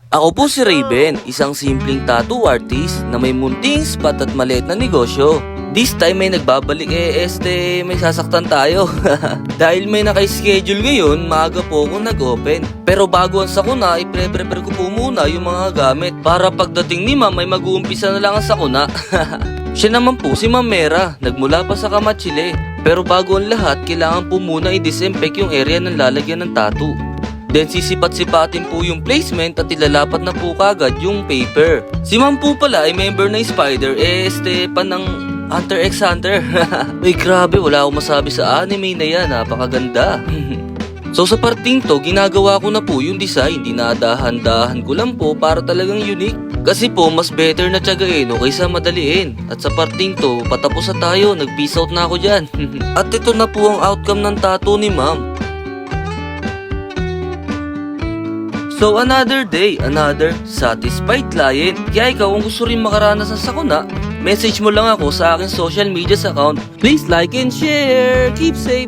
Ako po si Raven, isang simpleng tattoo artist na may munting spot at maliit na negosyo. This time may nagbabalik may sasaktan tayo. Dahil may naka-schedule ngayon, maaga po ako nag-open. Pero bago ang sakuna, i-prepare ko po muna yung mga gamit para pagdating ni ma'am ay mag-uumpisa na lang ang sakuna. Siya naman po si Ma'am Mera, nagmula pa sa Kamachile. Pero bago ang lahat, kailangan po muna i-disinfect yung area ng lalagyan ng tattoo. Then sisipat-sipatin po yung placement at ilalapat na po kagad yung paper. Si ma'am po pala ay member ng Spider, pan ng Hunter x Hunter. Ay grabe, wala akong masabi sa anime na yan, napakaganda. So sa parting to, ginagawa ko na po yung design, dinadahan-dahan ko lang po para talagang unique. Kasi po, mas better na tiyagain o kaysa madaliin. At sa parting to, patapos na tayo, nag-peace out na ako dyan. At ito na po ang outcome ng tattoo ni ma'am. So another day, another satisfied client. Kaya ikaw kung gusto rin makaranas ng sakuna, message mo lang ako sa aking social media account. Please like and share. Keep safe.